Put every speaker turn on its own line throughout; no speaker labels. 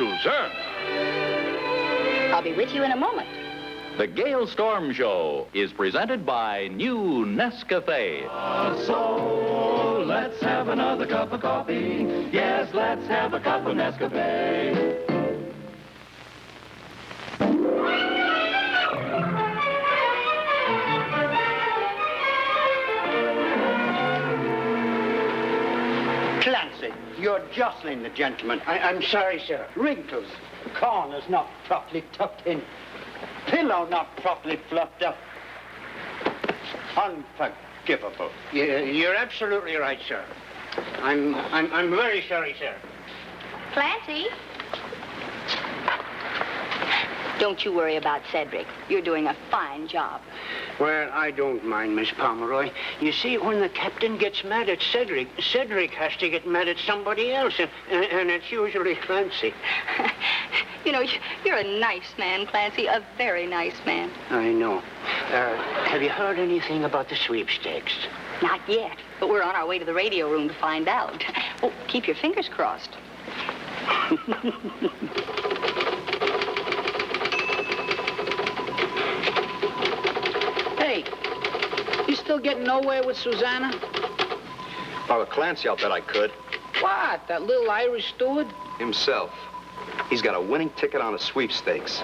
Suzanne.
I'll be with you in a moment.
The Gale Storm Show is presented by new Nescafe.
So let's have another cup of coffee. Yes, let's have a cup of Nescafe.
Clancy, you're jostling the gentleman. I'm sorry, sir. Wrinkles. Corners not properly tucked in. Pillow not properly fluffed up. Unforgivable. You're absolutely right, sir. I'm very sorry, sir.
Clancy. Don't you worry about Cedric. You're doing a fine job.
Well, I don't mind, Miss Pomeroy. You see, when the captain gets mad at Cedric, Cedric has to get mad at somebody else, and it's usually Clancy.
You know, you're a nice man, Clancy, a very nice man.
I know. Have you heard anything about the sweepstakes?
Not yet, but we're on our way to the radio room to find out. Oh, keep your fingers crossed.
Hey, you still getting nowhere with Susanna?
If I were Clancy, I'll bet I could.
What, that little Irish steward?
Himself. He's got a winning ticket on the sweepstakes.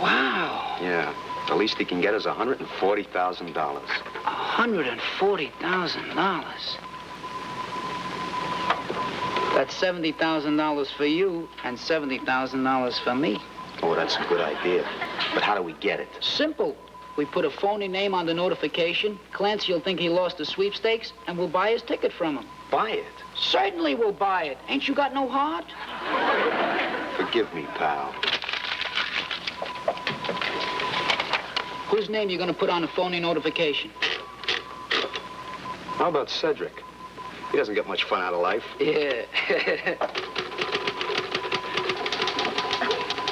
Wow.
Yeah. The least he can get is $140,000.
$140,000. That's $70,000 for you and $70,000 for me.
Oh, that's a good idea. But how do we get it?
Simple. We put a phony name on the notification. Clancy will think he lost the sweepstakes, and we'll buy his ticket from him.
Buy it?
Certainly we'll buy it. Ain't you got no heart?
Forgive me, pal.
Whose name you gonna put on the phony notification?
How about Cedric? He doesn't get much fun out of life.
Yeah.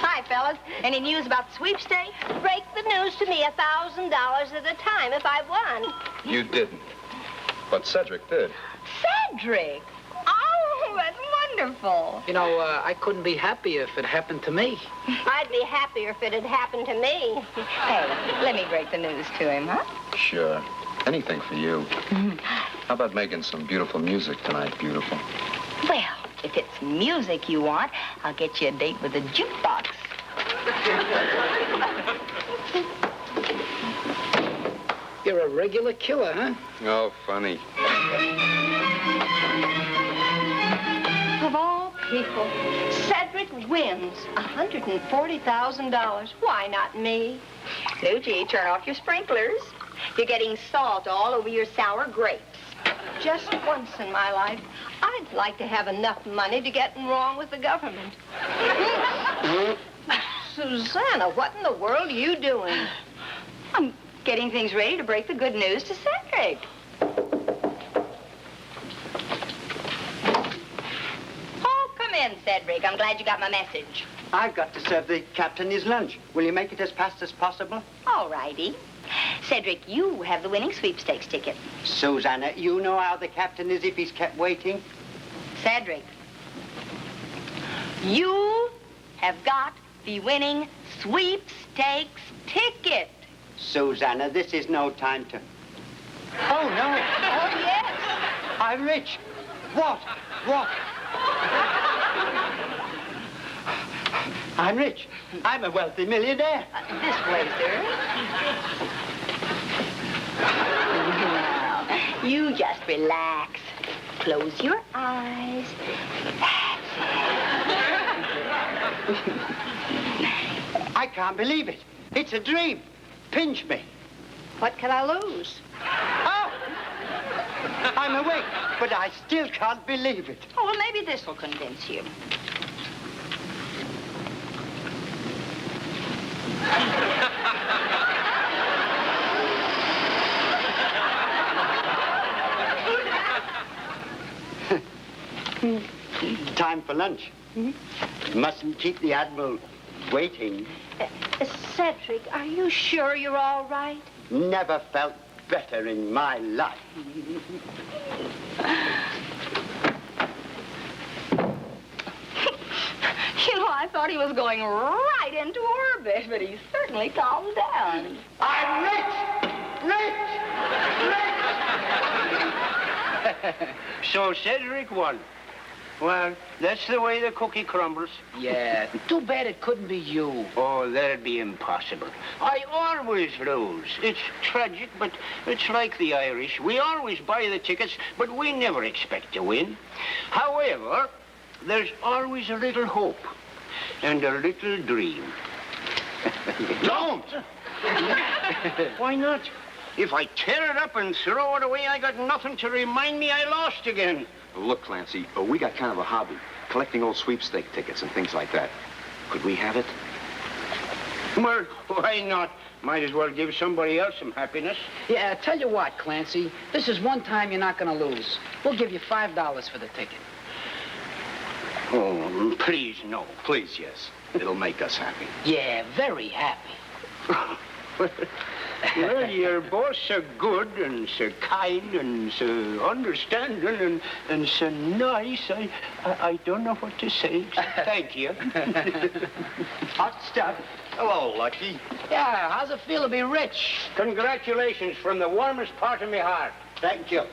Hi, fellas. Any news about the sweepstakes? Break the news to me $1,000 at a time if I won.
You didn't. But Cedric did.
Cedric! Oh, that's wonderful.
You know, I couldn't be happier if it happened to me.
I'd be happier if it had happened to me. Hey, let me break the news to him, huh?
Sure. Anything for you. How about making some beautiful music tonight, beautiful?
Well, if it's music you want, I'll get you a date with a jukebox.
You're a regular killer, huh?
Oh, funny.
Of all people, Cedric wins $140,000. Why not me?
Luigi, turn off your sprinklers. You're getting salt all over your sour grapes.
Just once in my life, I'd like to have enough money to get wrong with the government. Susanna, what in the world are you doing?
I'm getting things ready to break the good news to Cedric. Oh, come in, Cedric. I'm glad you got my message.
I've got to serve the captain his lunch. Will you make it as fast as possible?
All righty. Cedric, you have the winning sweepstakes ticket.
Susanna, you know how the captain is if he's kept waiting?
Cedric, you have got the winning sweepstakes ticket.
Susanna, this is no time to... Oh, no.
Oh, yes.
I'm rich. What? What? I'm rich. I'm a wealthy millionaire.
This way, sir. Now, you just relax. Close your eyes.
I can't believe it. It's a dream. Pinch me.
What can I lose?
Oh! I'm awake, but I still can't believe it.
Oh, well, maybe this will convince you.
Time for lunch. Mustn't keep the Admiral waiting.
Cedric, are you sure you're all right?
Never felt better in my life.
thought he was going right into orbit, but he certainly calmed down.
I'm rich! Rich! So Cedric won. Well, that's the way the cookie crumbles.
Yeah, too bad it couldn't be you.
Oh, that'd be impossible. I always lose. It's tragic, but it's like the Irish. We always buy the tickets, but we never expect to win. However, there's always a little hope and a little dream. Don't! Why not? If I tear it up and throw it away, I got nothing to remind me I lost again.
Look, Clancy, we got kind of a hobby, collecting old sweepstake tickets and things like that. Could we have it?
Well, why not? Might as well give somebody else some happiness.
Yeah, tell you what, Clancy. This is one time you're not going to lose. We'll give you $5 for the ticket.
Oh, please, no.
Please, yes. It'll make us happy.
Yeah, very happy.
Well, you're both so good and so kind and so understanding and so nice. I don't know what to say. Thank you. Hot stuff.
Hello, Lucky.
Yeah, how's it feel to be rich?
Congratulations from the warmest part of my heart. Thank you.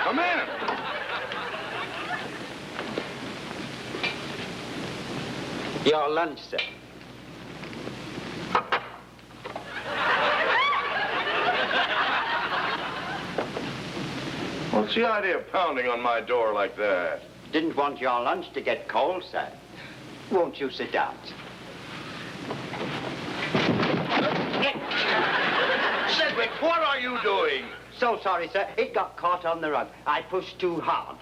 Come in.
Your lunch, sir.
What's the idea of pounding on my door like that?
Didn't want your lunch to get cold, sir. Won't you sit down?
Cedric, what are you doing?
So sorry, sir. It got caught on the rug. I pushed too hard.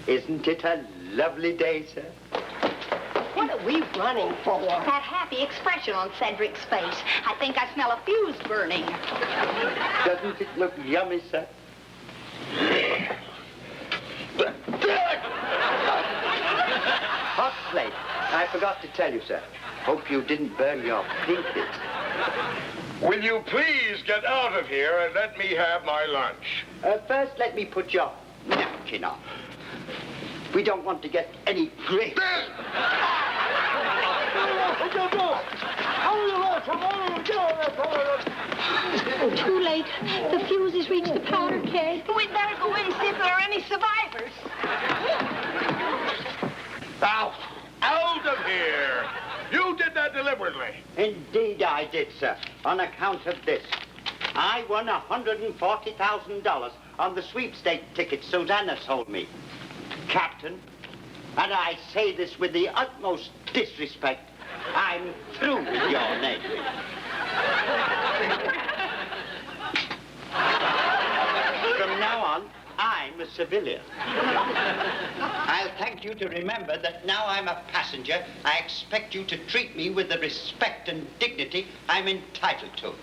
Isn't it a lovely day, sir?
What are we running for?
That happy expression on Cedric's face. I think I smell a fuse burning.
Doesn't it look yummy, sir? Hot plate. I forgot to tell you, sir. Hope you didn't burn your pink bit.
Will you please get out of here and let me have my lunch?
First, let me put your napkin on. We don't want to get any grease.
Too late. The fuse has reached the powder keg. We'd better go in and see if there are any survivors.
Out of here! You did that deliberately.
Indeed I did, sir. On account of this. I won $140,000 on the sweepstake ticket Susanna sold me. Captain, and I say this with the utmost disrespect, I'm through with your name. From now on, I'm a civilian. I'll thank you to remember that now I'm a passenger, I expect you to treat me with the respect and dignity I'm entitled to.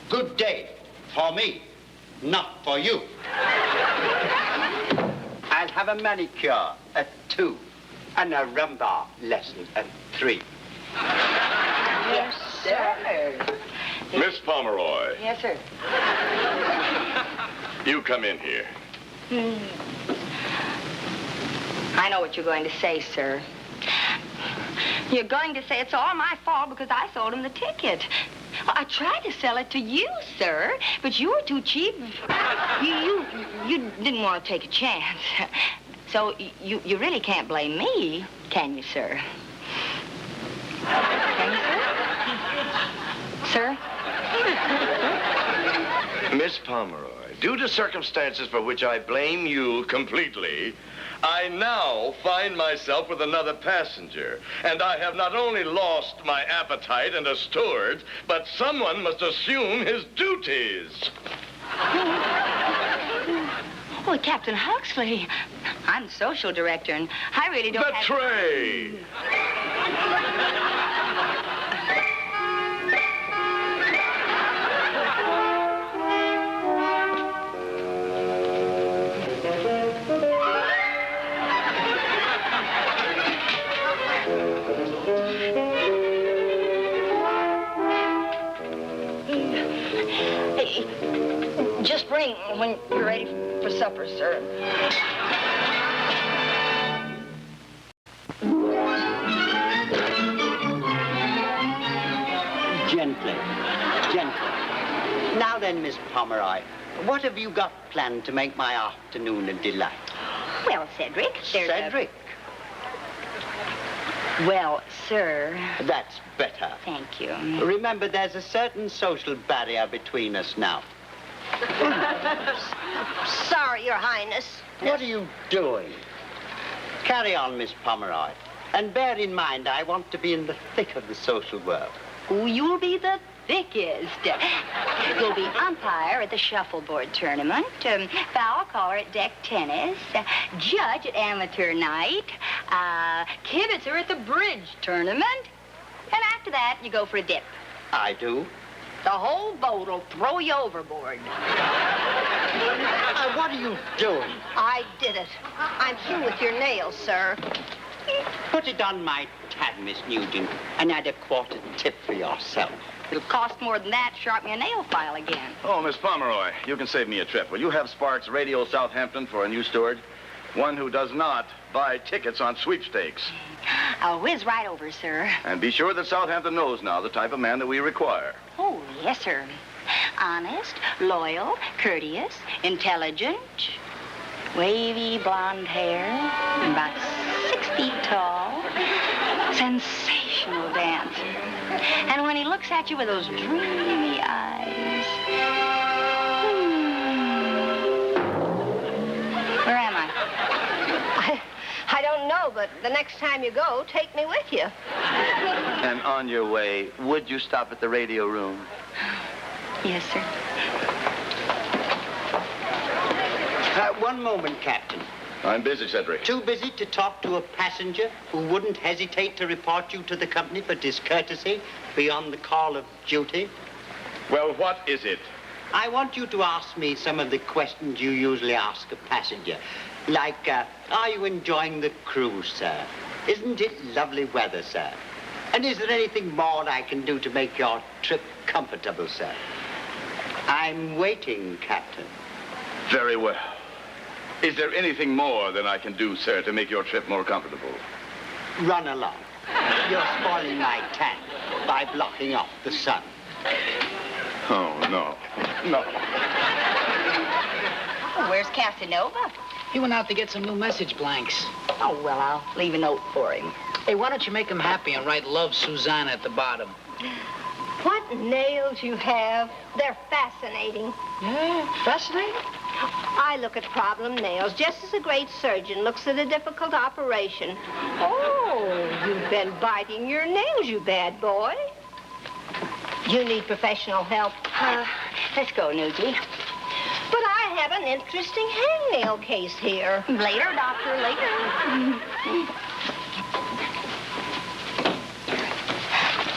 Good day for me, not for you. I'll have a manicure at 2 and a rumbar lesson at 3.
Yes, sir.
Miss Pomeroy,
Yes, sir.
you come in here.
I know what you're going to say, sir. You're going to say it's all my fault because I sold him the ticket. Well, I tried to sell it to you, sir, but you were too cheap. You didn't want to take a chance. So you really can't blame me, can you, sir? Can you, sir? Sir?
Miss Pomeroy, due to circumstances for which I blame you completely, I now find myself with another passenger, and I have not only lost my appetite and a steward, but someone must assume his duties.
Oh, Captain Huxley, I'm the social director, and I really don't
The tray!
Just ring when you're ready for supper, sir.
Gently. Now then, Miss Pomeroy, what have you got planned to make my afternoon a delight?
Well, Cedric, there's
Cedric?
Well, sir...
That's better.
Thank you.
Remember, there's a certain social barrier between us now.
Sorry, Your Highness.
What are you doing? Carry on, Miss Pomeroy. And bear in mind, I want to be in the thick of the social world.
Oh, you'll be the thickest. You'll be umpire at the shuffleboard tournament, foul caller at deck tennis, judge at amateur night, kibitzer at the bridge tournament, and after that, you go for a dip.
I do?
The whole boat will throw you overboard.
What are you doing?
I did it. I'm through with your nails, sir.
Put it on my tab, Miss Nugent, and add a quarter tip for yourself.
It'll cost more than that to sharpen your nail file again.
Oh, Miss Pomeroy, you can save me a trip. Will you have Sparks radio Southampton for a new steward? One who does not buy tickets on sweepstakes.
I'll whiz right over, sir.
And be sure that Southampton knows now the type of man that we require.
Oh, yes, sir. Honest, loyal, courteous, intelligent, wavy blonde hair, about 6 feet tall, sensational dancer. And when he looks at you with those dreamy eyes... Where am I?
I don't know, but the next time you go, take me with you.
And on your way, would you stop at the radio room?
Yes, sir.
One moment, Captain.
I'm busy, Cedric.
Too busy to talk to a passenger who wouldn't hesitate to report you to the company for discourtesy beyond the call of duty?
Well, what is it?
I want you to ask me some of the questions you usually ask a passenger. Like, are you enjoying the cruise, sir? Isn't it lovely weather, sir? And is there anything more I can do to make your trip comfortable, sir? I'm waiting, Captain.
Very well. Is there anything more than I can do, sir, to make your trip more comfortable?
Run along. You're spoiling my tan by blocking off the sun.
Oh, no. No.
Oh, where's Casanova?
He went out to get some new message blanks.
Oh, well, I'll leave a note for him.
Hey, why don't you make him happy and write Love Susanna at the bottom?
What nails you have. They're fascinating.
Yeah, fascinating.
I look at problem nails just as a great surgeon looks at a difficult operation. Oh, you've been biting your nails, you bad boy. You need professional help.
Let's go, Nugie.
But I have an interesting hangnail case here.
Later, doctor, later.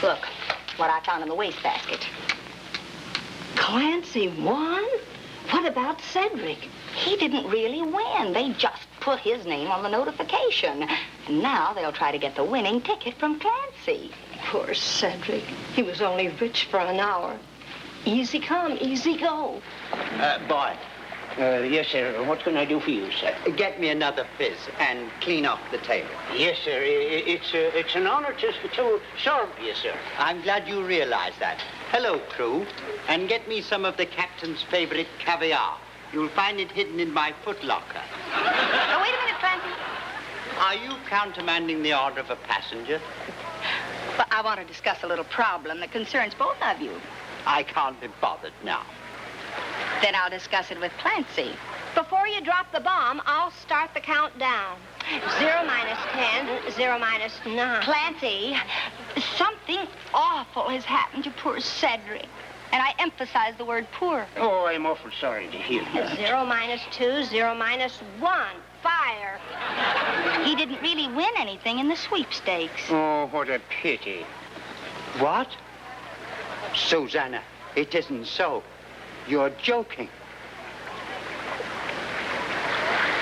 Look, what I found in the wastebasket.
Clancy won? What about Cedric?
He didn't really win. They just put his name on the notification. And now they'll try to get the winning ticket from Clancy.
Poor Cedric. He was only rich for an hour. Easy come, easy go.
Boy.
Yes, sir. What can I do for you, sir?
Get me another fizz and clean off the table.
Yes, sir. It's an honor to serve you, sir.
I'm glad you realize that. Hello, crew. And get me some of the captain's favorite caviar. You'll find it hidden in my footlocker.
Oh, wait a minute, Clancy.
Are you countermanding the order of a passenger?
Well, I want to discuss a little problem that concerns both of you.
I can't be bothered now.
Then I'll discuss it with Clancy.
Before you drop the bomb, I'll start the countdown. 0 minus 10, 0 minus 9.
Clancy, something awful has happened to poor Cedric. And I emphasize the word poor.
Oh, I'm awful sorry to hear that.
0 minus 2, 0 minus 1. Fire.
He didn't really win anything in the sweepstakes.
Oh, what a pity.
What? Susanna, it isn't so. You're joking.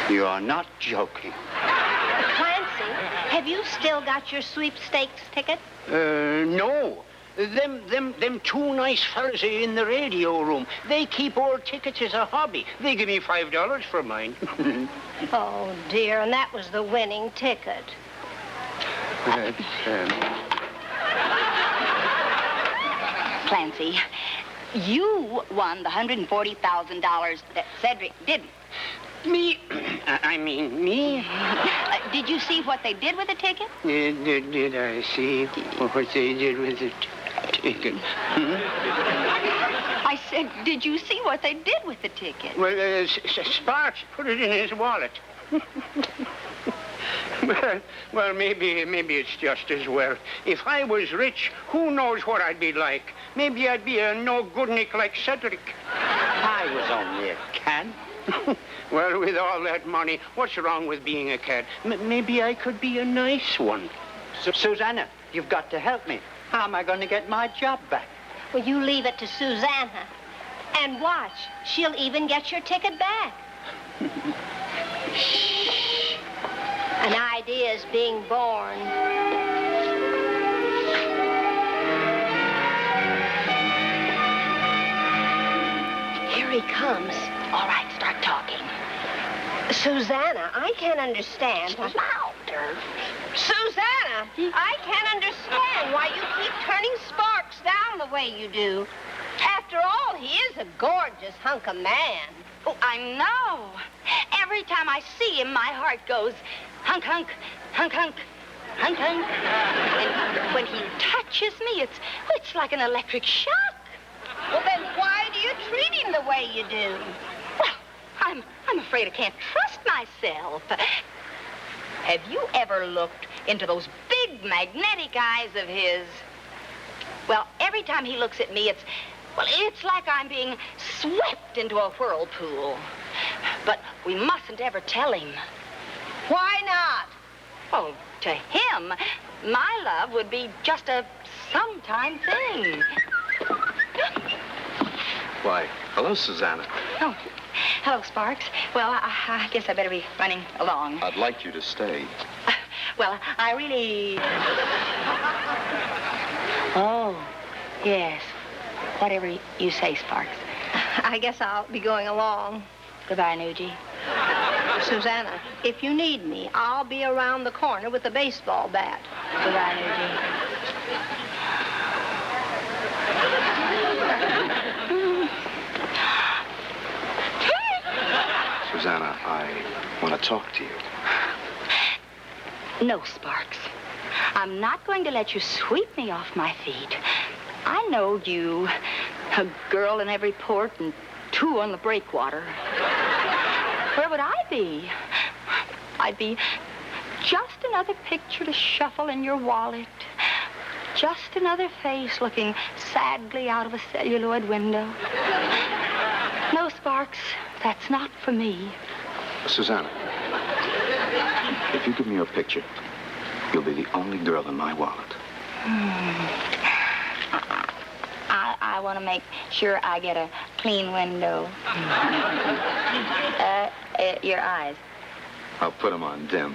You're not joking.
Clancy, have you still got your sweepstakes ticket?
No. Them two nice fellas in the radio room, they keep old tickets as a hobby. They give me $5 for mine.
Oh, dear, and that was the winning ticket.
Clancy, you won the $140,000 that Cedric didn't.
Me? Me?
Did you see what they did with the ticket?
Did I see what they did with the ticket?
I said, did you see what they did with the ticket?
Well, Sparks put it in his wallet. Well, maybe it's just as well. If I was rich, who knows what I'd be like? Maybe I'd be a no-goodnik like Cedric.
I was only a can.
Well, with all that money, what's wrong with being a cat? Maybe I could be a nice one.
Susanna, you've got to help me. How am I going to get my job back?
Well, you leave it to Susanna. And watch, she'll even get your ticket back. Shh. An idea is being born. Here he comes.
All right, start talking.
Susanna, I can't understand.
Louder.
Susanna, I can't understand why you keep turning Sparks down the way you do. After all, he is a gorgeous hunk of man.
Oh, I know. Every time I see him, my heart goes hunk, hunk, hunk, hunk, hunk, hunk. And when he touches me, it's like an electric shock.
Well, then why do you treat him the way you do?
Well, I'm afraid I can't trust myself. Have you ever looked into those big magnetic eyes of his? Well, every time he looks at me, it's like I'm being swept into a whirlpool. But we mustn't ever tell him.
Why not?
Well, to him, my love would be just a sometime thing.
Why, hello, Susanna.
Oh, hello, Sparks. Well, I guess I better be running along.
I'd like you to stay.
Well, I really... Oh, yes. Whatever you say, Sparks.
I guess I'll be going along.
Goodbye, Nugie.
Susanna, if you need me, I'll be around the corner with the baseball bat.
Goodbye, Nugie.
Susanna, I want to talk to you.
No, Sparks. I'm not going to let you sweep me off my feet. I know you, a girl in every port and two on the breakwater. Where would I be? I'd be just another picture to shuffle in your wallet. Just another face looking sadly out of a celluloid window. No, Sparks, that's not for me.
Susanna, if you give me your picture, you'll be the only girl in my wallet.
I want to make sure I get a clean window. Your eyes.
I'll put them on dim.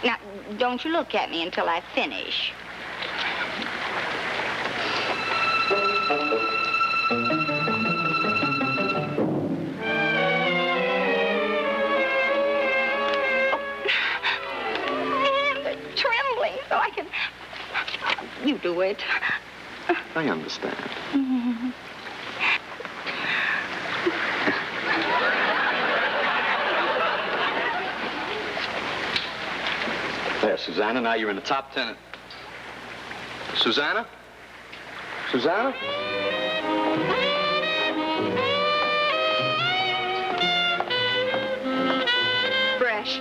Now, don't you look at me until I finish. So I can... You do it.
I understand. There, Susanna, now you're in the top 10. Susanna? Susanna?
Fresh.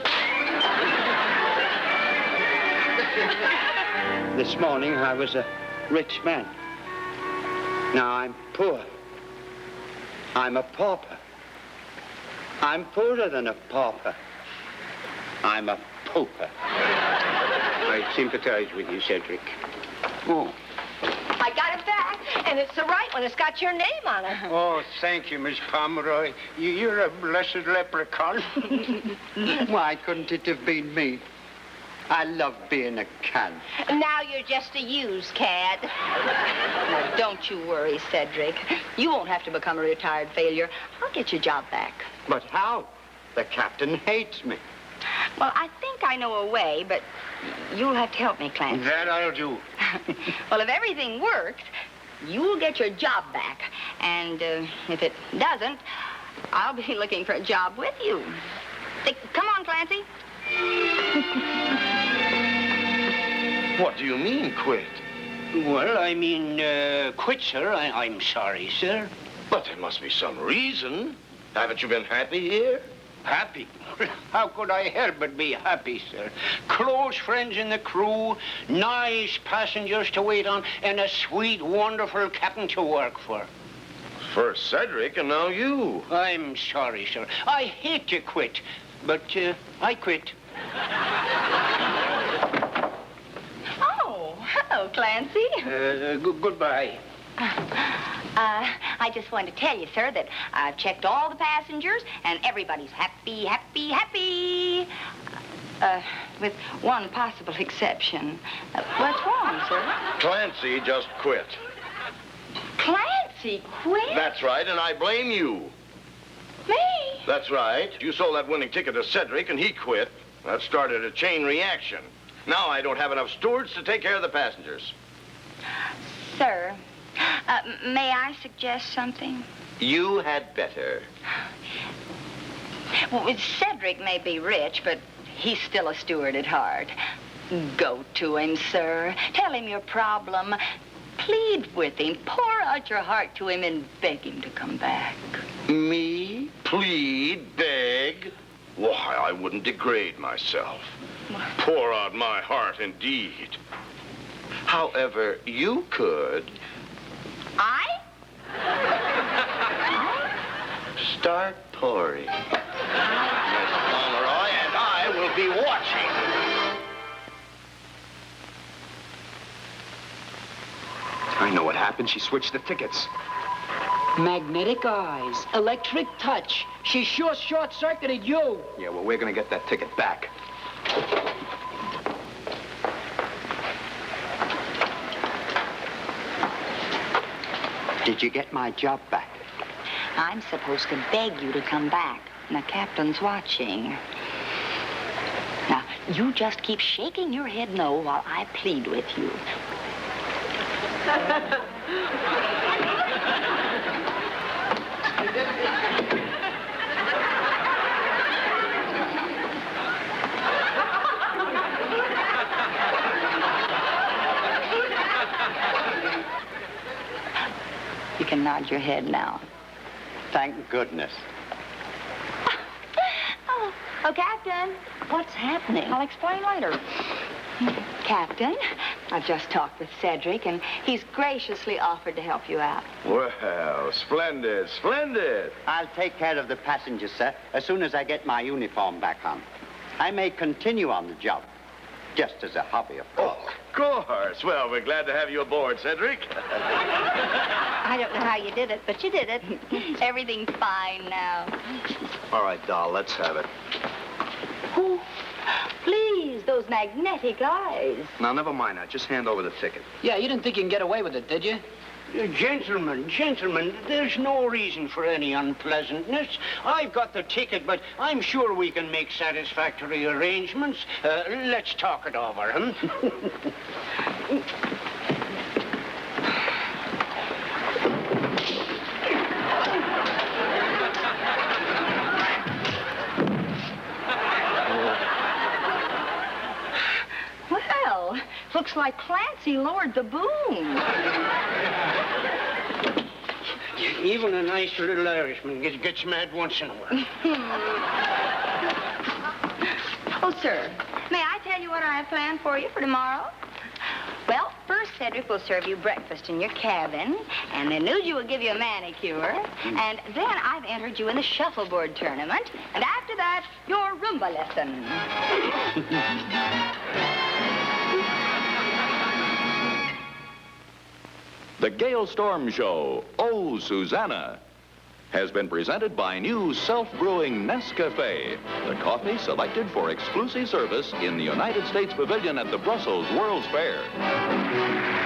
This morning, I was a rich man. Now I'm poor. I'm a pauper. I'm poorer than a pauper. I'm a pauper. I sympathize with you, Cedric. Oh.
I got it back, and it's the right one. It's got your name on it.
Oh, thank you, Miss Pomeroy. You're a blessed leprechaun.
Why couldn't it have been me? I love being a cad.
Now you're just a used cad.
Now, don't you worry, Cedric. You won't have to become a retired failure. I'll get your job back.
But how? The captain hates me.
Well, I think I know a way, but you'll have to help me, Clancy.
That I'll do.
Well, if everything works, you'll get your job back. And if it doesn't, I'll be looking for a job with you. Come on, Clancy.
What do you mean, quit?
Well, I mean, quit, sir. I'm sorry, sir.
But there must be some reason. Haven't you been happy here?
Happy? How could I help but be happy, sir? Close friends in the crew, nice passengers to wait on, and a sweet, wonderful captain to work for.
First Cedric, and now you.
I'm sorry, sir. I hate to quit, but I quit.
Oh, hello, Clancy.
Goodbye.
I just wanted to tell you, sir, that I've checked all the passengers, and everybody's happy, happy, happy. With one possible exception. What's wrong, sir?
Clancy just quit.
Clancy quit?
That's right, and I blame you.
Me?
That's right. You sold that winning ticket to Cedric, and he quit. That started a chain reaction. Now I don't have enough stewards to take care of the passengers.
Sir, may I suggest something?
You had better.
Well, Cedric may be rich, but he's still a steward at heart. Go to him, sir. Tell him your problem. Plead with him. Pour out your heart to him and beg him to come back.
Me? Plead? Beg? Why, I wouldn't degrade myself. Pour out my heart, indeed. However, you could...
I?
Start pouring. Miss Pomeroy and I will be watching.
I know what happened. She switched the tickets.
Magnetic eyes, electric touch. She sure short-circuited you.
Yeah, well, we're gonna get that ticket back.
Did you get my job back?
I'm supposed to beg you to come back. And the captain's watching. Now, you just keep shaking your head no while I plead with you. You can nod your head now.
Thank goodness.
Oh, Captain, what's happening? I'll explain later. Captain, I've just talked with Cedric, and he's graciously offered to help you out.
Well, splendid, splendid.
I'll take care of the passengers, sir, as soon as I get my uniform back on. I may continue on the job, just as a hobby, of course.
Of course. Well, we're glad to have you aboard, Cedric.
I don't know how you did it, but you did it.
Everything's fine now.
All right, doll, let's have it.
Oh, please, those magnetic eyes.
Now, never mind that. Just hand over the ticket.
Yeah, you didn't think you can get away with it, did you?
Gentlemen, there's no reason for any unpleasantness. I've got the ticket, but I'm sure we can make satisfactory arrangements. Let's talk it over, huh?
Well, looks like Clancy lowered the boom.
Even a nice little Irishman gets mad once in a while.
Oh, sir, may I tell you what I have planned for you for tomorrow? Well, first, Cedric will serve you breakfast in your cabin, and then Nuji will give you a manicure, and then I've entered you in the shuffleboard tournament, and after that, your Roomba lesson.
The Gale Storm Show, Oh, Susanna. has been presented by new self-brewing Nescafe, the coffee selected for exclusive service in the United States Pavilion at the Brussels World's Fair.